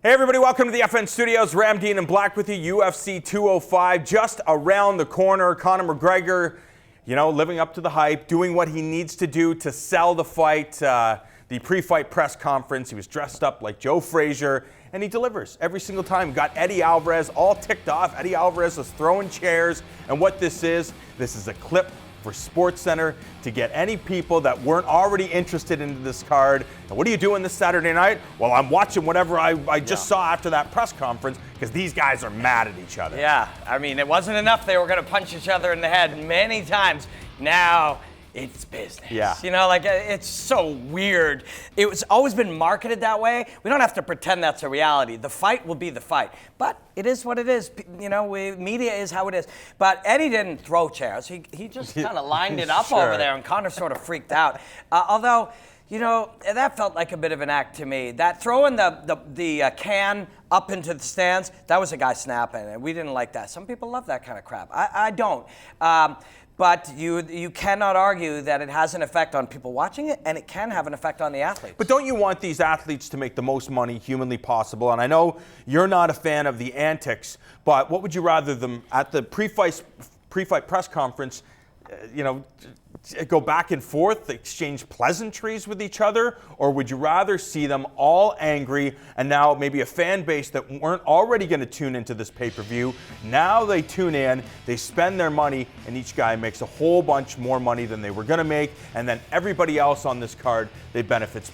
Hey everybody, welcome to the FN Studios. Ramdeen and Black with you. UFC 205 just around the corner. Conor McGregor, living up to the hype, doing what he needs to do to sell the fight. The pre-fight press conference, he was dressed up like Joe Frazier, and he delivers every single time. Got Eddie Alvarez all ticked off. Eddie Alvarez was throwing chairs, and what this is a clip for SportsCenter to get any people that weren't already interested in this card. And what are you doing this Saturday night? Well, I'm watching whatever I just saw after that press conference because these guys are mad at each other. Yeah, I mean, it wasn't enough they were going to punch each other in the head many times. Now it's business. Yeah. It's so weird. It was always been marketed that way. We don't have to pretend that's a reality. The fight will be the fight. But it is what it is. Media is how it is. But Eddie didn't throw chairs. He just kind of lined it up over there, and Conor sort of freaked out. Although, that felt like a bit of an act to me. That throwing the can up into the stands, that was a guy snapping, and we didn't like that. Some people love that kind of crap. I don't. But you cannot argue that it has an effect on people watching it, and it can have an effect on the athletes. But don't you want these athletes to make the most money humanly possible? And I know you're not a fan of the antics, but what would you rather them at the pre-fight press conference, go back and forth, exchange pleasantries with each other? Or would you rather see them all angry and now maybe a fan base that weren't already going to tune into this pay-per-view, now they tune in, they spend their money, and each guy makes a whole bunch more money than they were going to make, and then everybody else on this card, they benefit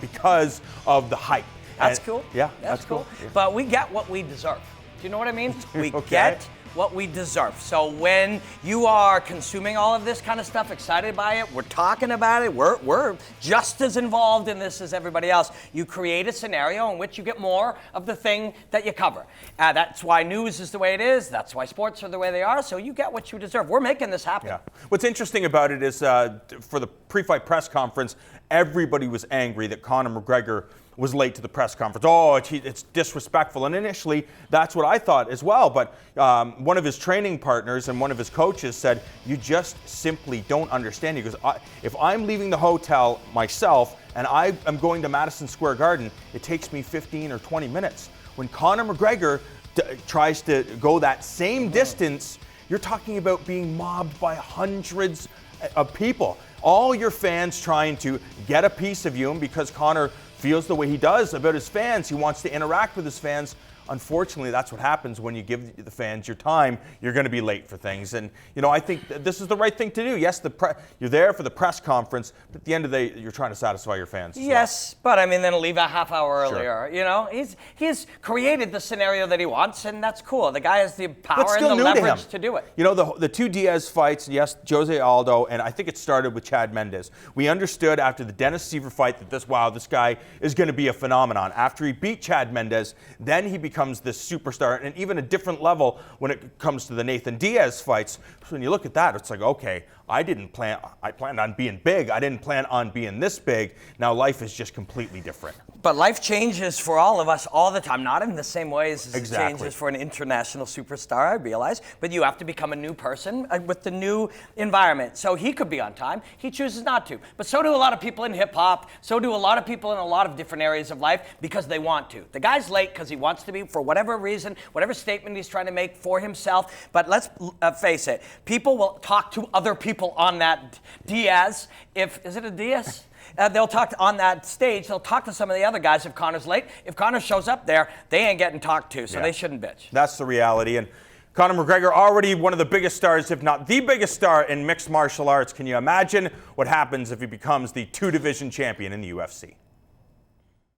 because of the hype. That's cool. Yeah, that's cool. Yeah. But we get what we deserve. Do you know what I mean? We Okay. get what we deserve. So when you are consuming all of this kind of stuff, excited by it, we're talking about it, we're just as involved in this as everybody else. You create a scenario in which you get more of the thing that you cover. That's why news is the way it is. That's why sports are the way they are. So you get what you deserve. We're making this happen. Yeah. What's interesting about it is for the pre-fight press conference, everybody was angry that Conor McGregor was late to the press conference. Oh, it's disrespectful. And initially, that's what I thought as well. But one of his training partners and one of his coaches said, you just simply don't understand. He goes, if I'm leaving the hotel myself and I am going to Madison Square Garden, it takes me 15 or 20 minutes. When Conor McGregor tries to go that same distance, you're talking about being mobbed by hundreds of people. All your fans trying to get a piece of you, and because Conor feels the way he does about his fans, he wants to interact with his fans. Unfortunately, that's what happens when you give the fans your time. You're going to be late for things. And, I think this is the right thing to do. Yes, you're there for the press conference, but at the end of the day, you're trying to satisfy your fans. Yes, but then leave a half hour Sure. earlier. He's created the scenario that he wants, and that's cool. The guy has the power and the new leverage to to do it. The two Diaz fights, yes, Jose Aldo, and I think it started with Chad Mendes. We understood after the Dennis Seaver fight that this guy is going to be a phenomenon. After he beat Chad Mendes, then he becomes this superstar, and even a different level when it comes to the Nathan Diaz fights. So when you look at that, it's like, okay, I planned on being big. I didn't plan on being this big. Now life is just completely different. But life changes for all of us all the time, not in the same ways as Exactly. it changes for an international superstar, I realize, but you have to become a new person with the new environment. So he could be on time, he chooses not to. But so do a lot of people in hip hop, so do a lot of people in a lot of different areas of life because they want to. The guy's late because he wants to be for whatever reason, whatever statement he's trying to make for himself. But let's face it, people will talk to other people on that Diaz. Is it a Diaz? They'll talk on that stage. They'll talk to some of the other guys if Conor's late. If Conor shows up there, they ain't getting talked to, so they shouldn't bitch. That's the reality. And Conor McGregor, already one of the biggest stars, if not the biggest star in mixed martial arts. Can you imagine what happens if he becomes the two-division champion in the UFC?